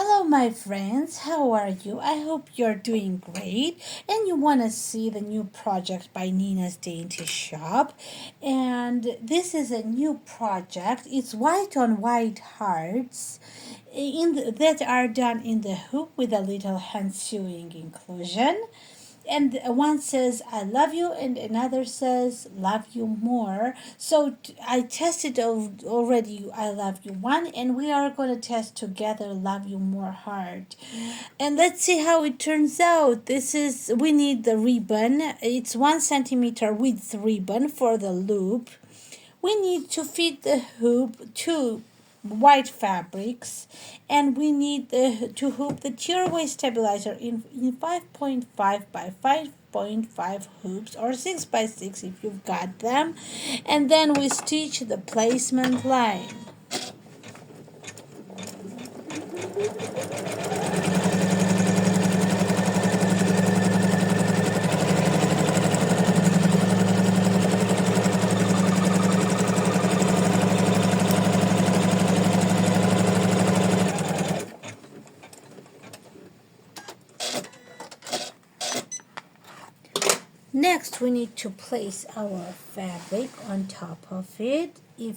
Hello, my friends. How are you? I hope you're doing great and you want to see the new project by Nina's Dainty Shop. And this is a new project. It's white on white hearts that are done in the hoop with a little hand sewing inclusion, and one says I love you and another says love you more. So I tested already I love you one, and we are going to test together love you more heart, and let's see how it turns out. This is We need the ribbon. It's 1 centimeter width ribbon for the loop. We need to fit the hoop to white fabrics, and we need to hoop the tearaway stabilizer in 5.5 by 5.5 hoops, or 6 by 6 if you've got them, and then we stitch the placement line. Next, we need to place our fabric on top of it. It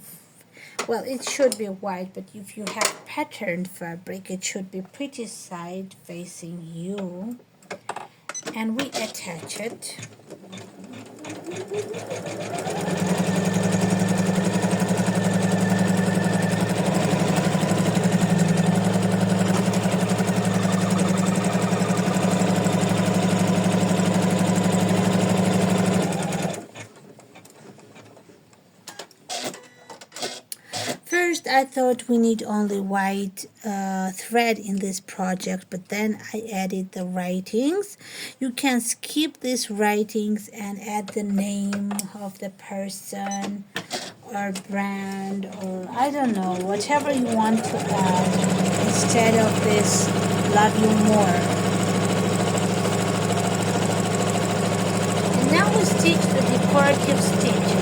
should be white, but if you have patterned fabric, it should be pretty side facing you. And we attach it. First, I thought we need only white thread in this project, but then I added the writings. You can skip these writings and add the name of the person or brand, or I don't know, whatever you want to add instead of this love you more. And now we stitch the decorative stitch.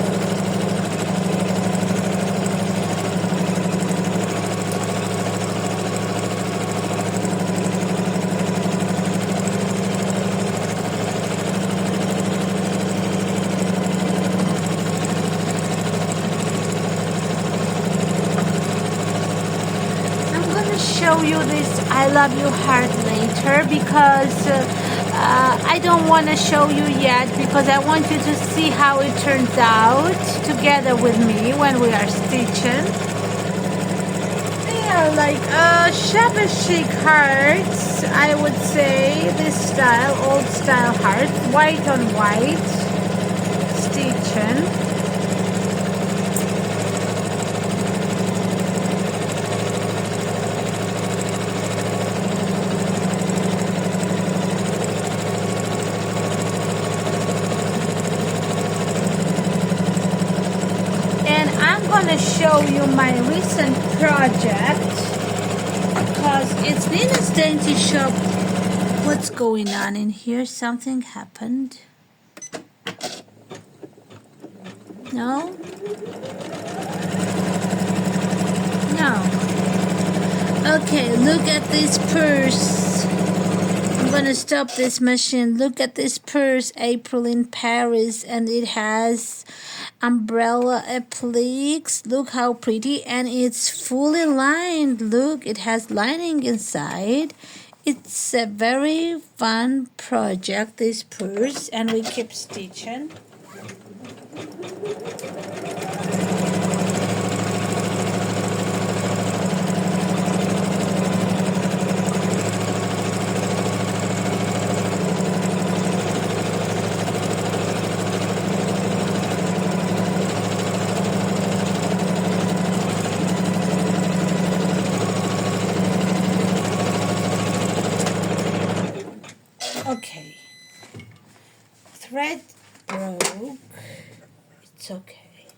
Show you this I love you heart later, because I don't want to show you yet, because I want you to see how it turns out together with me when we are stitching. They are like shabby chic hearts, I would say, this style, old style hearts, white on white stitching. I'm going to show you my recent project, because it's Nina's Dainty Shop. What's going on in here? Something happened. No? No. Okay, look at this purse. I'm going to stop this machine. Look at this purse, April in Paris, and it has umbrella appliques. Look how pretty, and it's fully lined. Look, it has lining inside. It's a very fun project, this purse, and we keep stitching. Okay, thread broke. It's okay.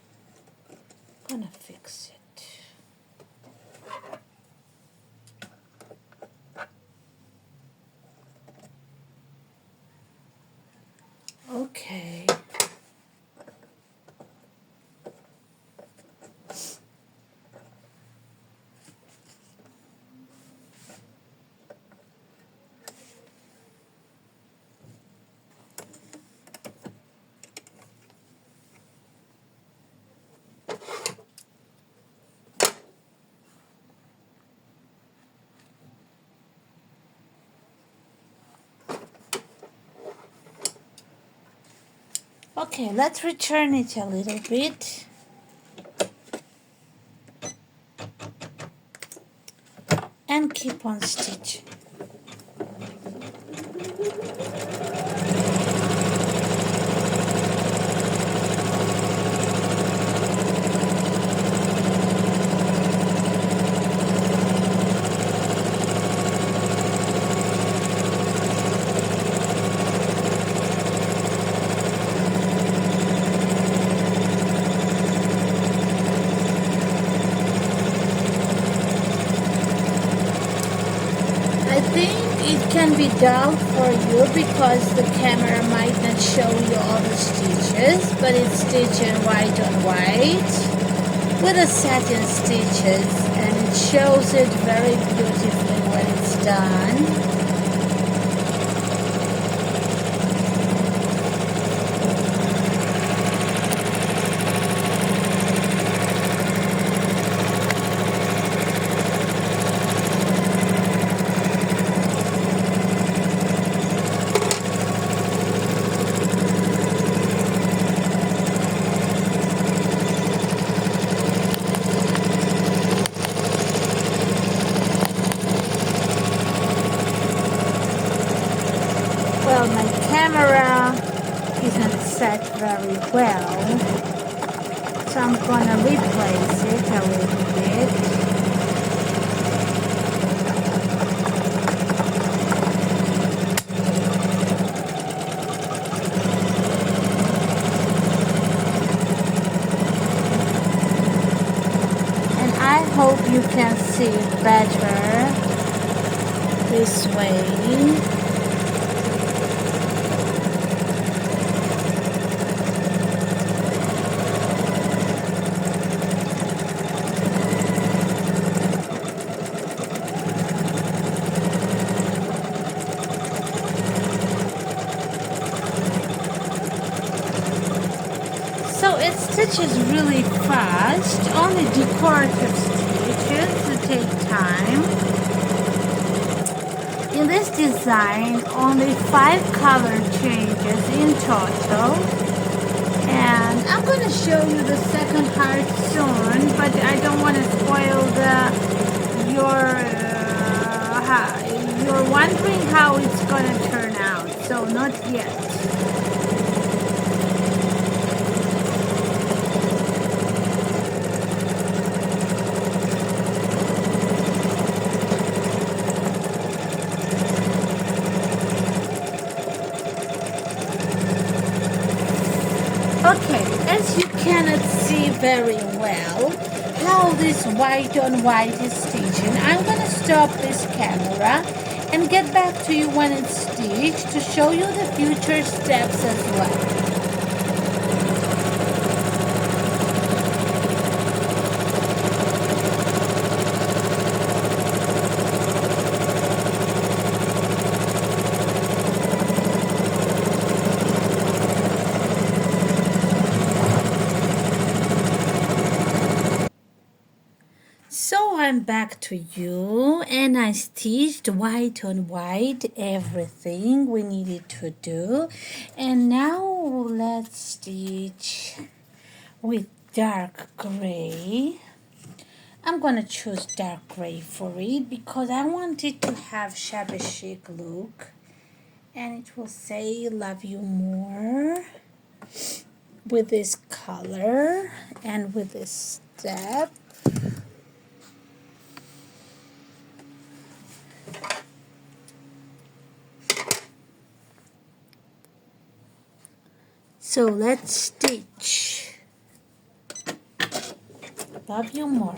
I'm gonna fix it. Okay. Okay, let's return it a little bit. And keep on stitching. I think it can be dull for you because the camera might not show you all the stitches, but it's stitched in white on white with the satin stitches, and it shows it very beautifully when it's done. Well, my camera isn't set very well, so I'm gonna replace it a little bit. And I hope you can see it better this way. So it stitches really fast, only decorative stitches to take time. In this design, only 5 color changes in total. And I'm going to show you the second part soon, but I don't want to spoil you're wondering how it's going to turn out, so not yet. Okay, as you cannot see very well how this white on white is stitching, I'm gonna stop this camera and get back to you when it's stitched to show you the future steps as well. So I'm back to you, and I stitched white on white everything we needed to do, and now let's stitch with dark gray. I'm gonna choose dark gray for it because I want it to have shabby chic look, and it will say love you more with this color and with this step. So let's stitch love you more.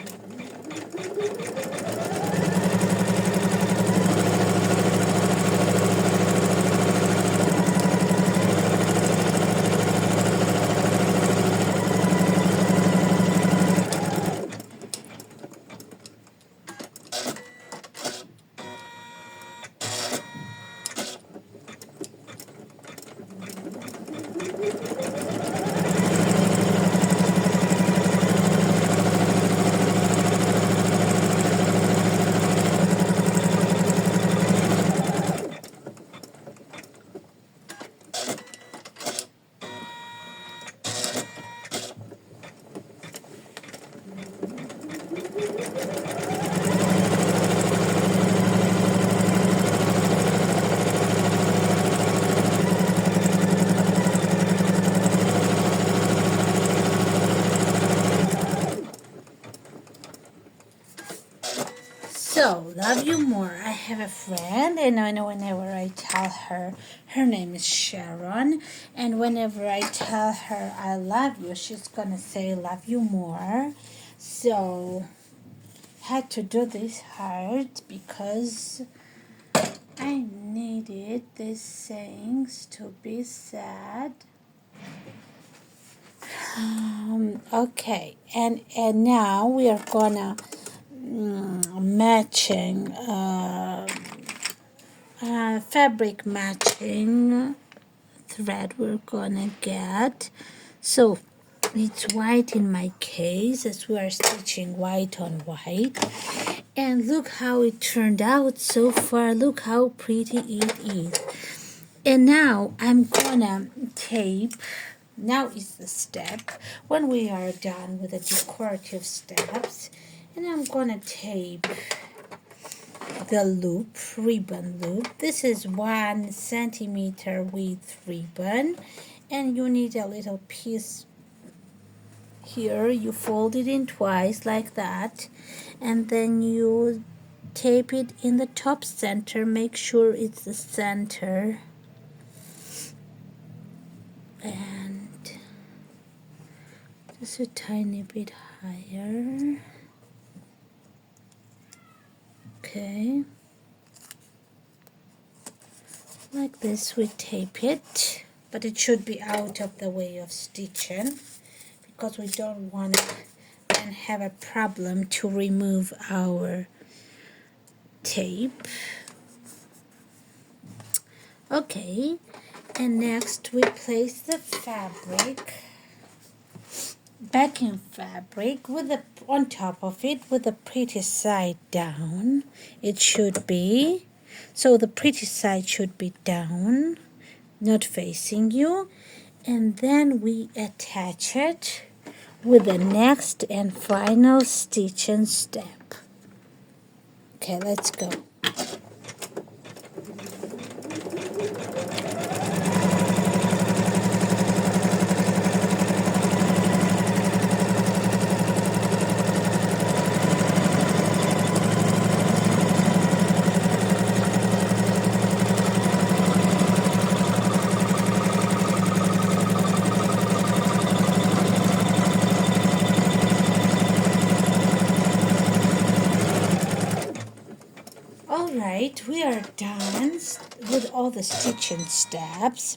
So, love you more. I have a friend, and I know whenever I tell her, her name is Sharon, and whenever I tell her I love you, she's gonna say love you more. So, had to do this hard because I needed these sayings to be said. Okay, and now we are gonna matching fabric matching thread we're gonna get. So it's white in my case as we are stitching white on white, and look how it turned out so far. Look how pretty it is. And now I'm gonna tape. Now is the step when we are done with the decorative steps, and I'm gonna tape the loop, ribbon loop. This is 1 centimeter width ribbon, and you need a little piece here. You fold it in twice like that, and then you tape it in the top center. Make sure it's the center, and just a tiny bit higher. Okay, like this we tape it, but it should be out of the way of stitching because we don't want to then have a problem to remove our tape. Okay, and next we place the fabric, backing fabric, with the on top of it with the pretty side down. It should be so the pretty side should be down, not facing you, and then we attach it with the next and final stitch and step. Okay, let's go. Alright, we are done with all the stitching steps.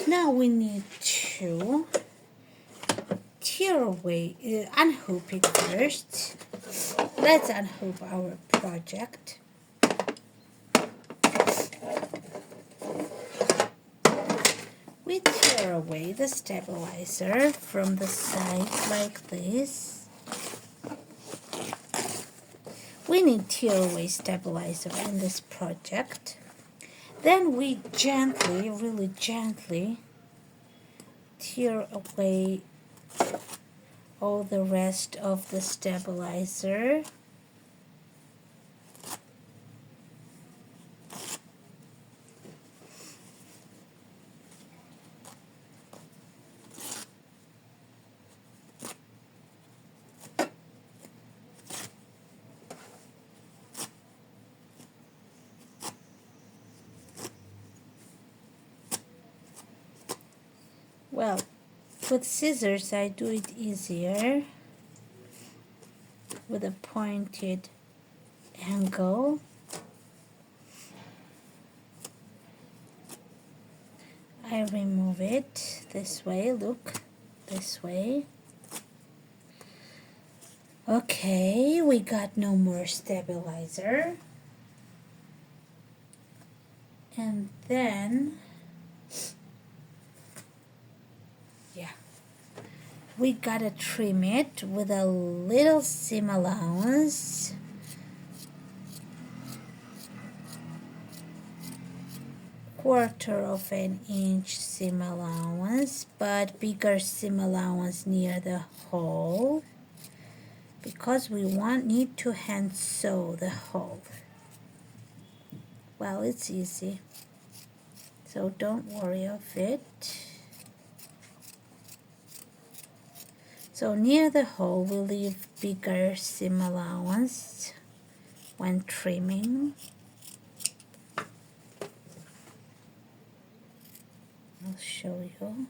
Now we need to tear away, unhook it first. Let's unhook our project. We tear away the stabilizer from the side like this. We need tear-away stabilizer in this project. Then we gently, really gently, tear away all the rest of the stabilizer. Well, with scissors I do it easier with a pointed angle. I remove it this way, look, this way. Okay, we got no more stabilizer. And then we gotta trim it with a little seam allowance. Quarter of an inch seam allowance, but bigger seam allowance near the hole because we need to hand sew the hole. Well, it's easy, so don't worry of it. So near the hole, we'll leave bigger seam allowance when trimming. I'll show you.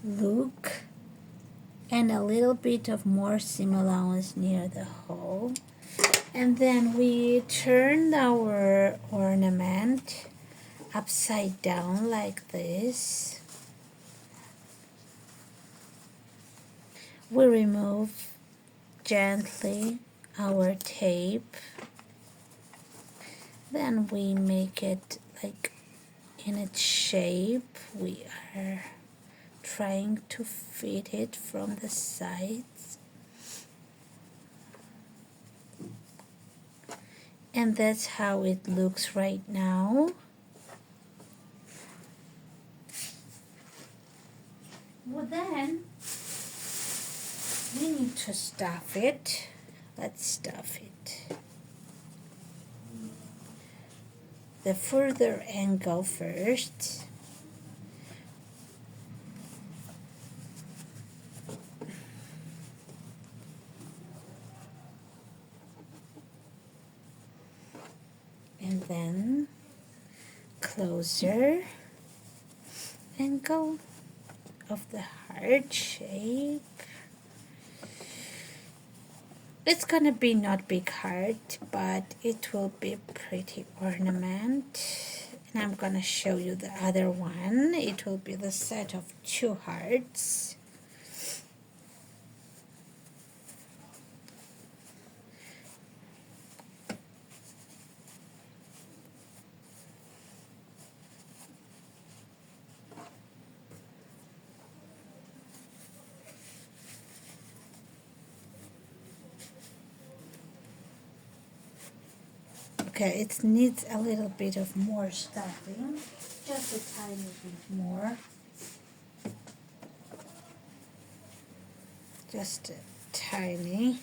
Look, and a little bit of more seam allowance near the hole. And then we turn our ornament upside down like this. We remove gently our tape. Then we make it like in its shape. We are trying to fit it from the sides. And that's how it looks right now. Well, then we need to stuff it. Let's stuff it. The further angle first. And then closer angle of the heart shape. It's gonna be not big heart, but it will be pretty ornament. And I'm gonna show you the other one. It will be the set of 2 hearts. Okay, it needs a little bit of more stuffing, just a tiny bit more. Just a tiny.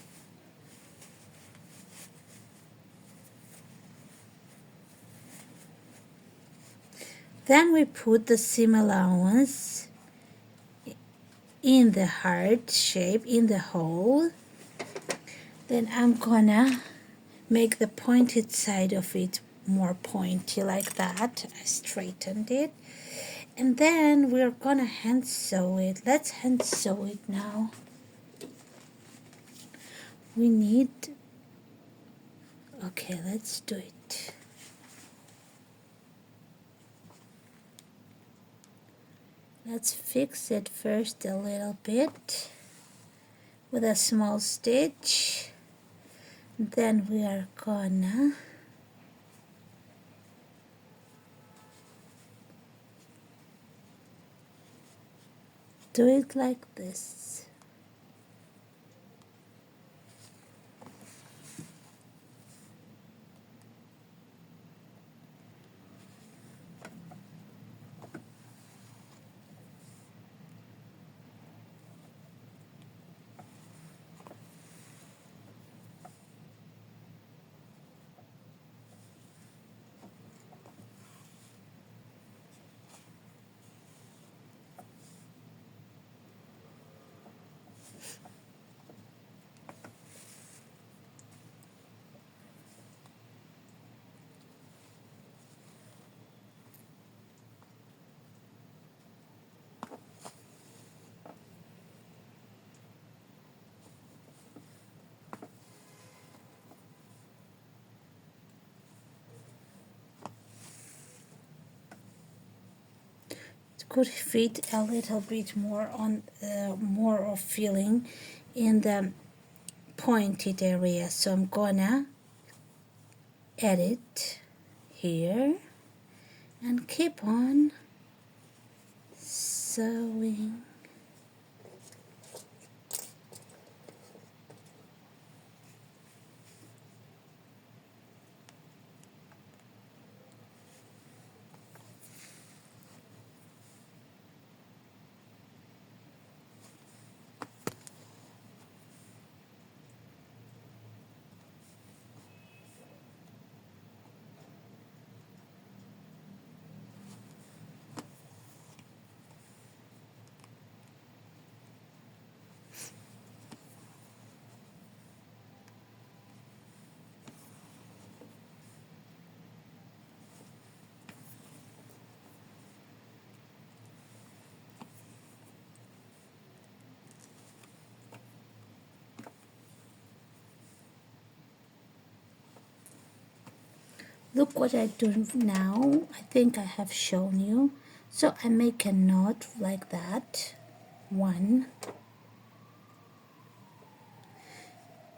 Then we put the seam allowance in the heart shape, in the hole. Then I'm gonna make the pointed side of it more pointy like that. I straightened it. And then we're gonna hand sew it. Let's hand sew it now. We need, okay, let's do it. Let's fix it first a little bit with a small stitch. Then we are gonna do it like this. Could fit a little bit more on more of filling in the pointed area, so I'm gonna add it here and keep on sewing. Look what I do now. I think I have shown you. So I make a knot like that. One.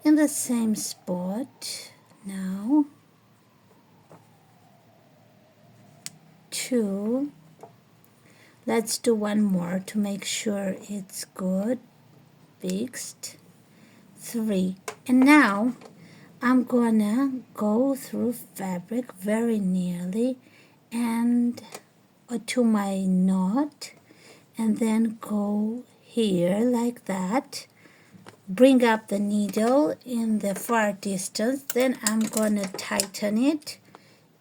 In the same spot. Now. Two. Let's do one more to make sure it's good. Fixed. Three. And now I'm gonna go through fabric very nearly and to my knot, and then go here like that, bring up the needle in the far distance, then I'm gonna tighten it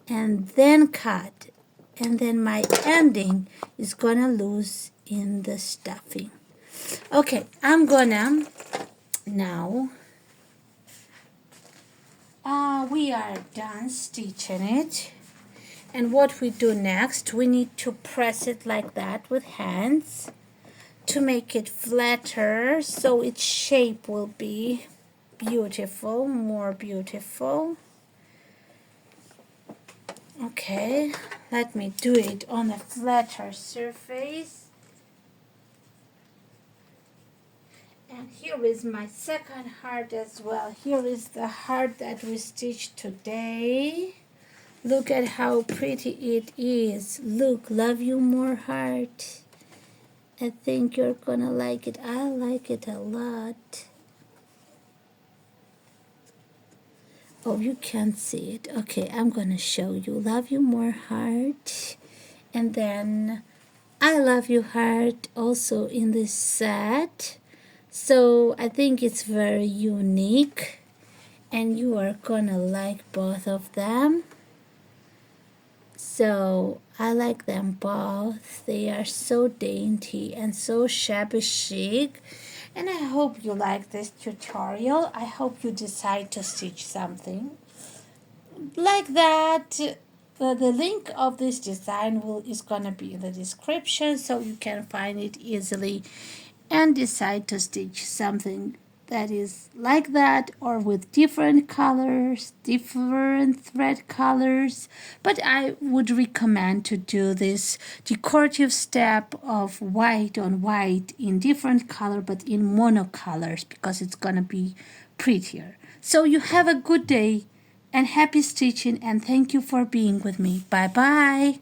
and then cut, and then my ending is gonna lose in the stuffing. Okay, I'm gonna now we are done stitching it. And what we do next, we need to press it like that with hands to make it flatter so its shape will be beautiful, more beautiful. Okay, let me do it on a flatter surface. And here is my second heart as well. Here is the heart that we stitched today. Look at how pretty it is. Look, love you more heart. I think you're gonna like it. I like it a lot. Oh, you can't see it. Okay, I'm gonna show you. Love you more heart. And then I love you heart also in this set. So I think it's very unique. And you are gonna like both of them. So I like them both. They are so dainty and so shabby chic. And I hope you like this tutorial. I hope you decide to stitch something like that. The link of this design is gonna be in the description, so you can find it easily and decide to stitch something that is like that or with different colors, different thread colors. But I would recommend to do this decorative step of white on white in different color but in monocolors, because it's gonna be prettier. So you have a good day and happy stitching, and thank you for being with me. Bye bye.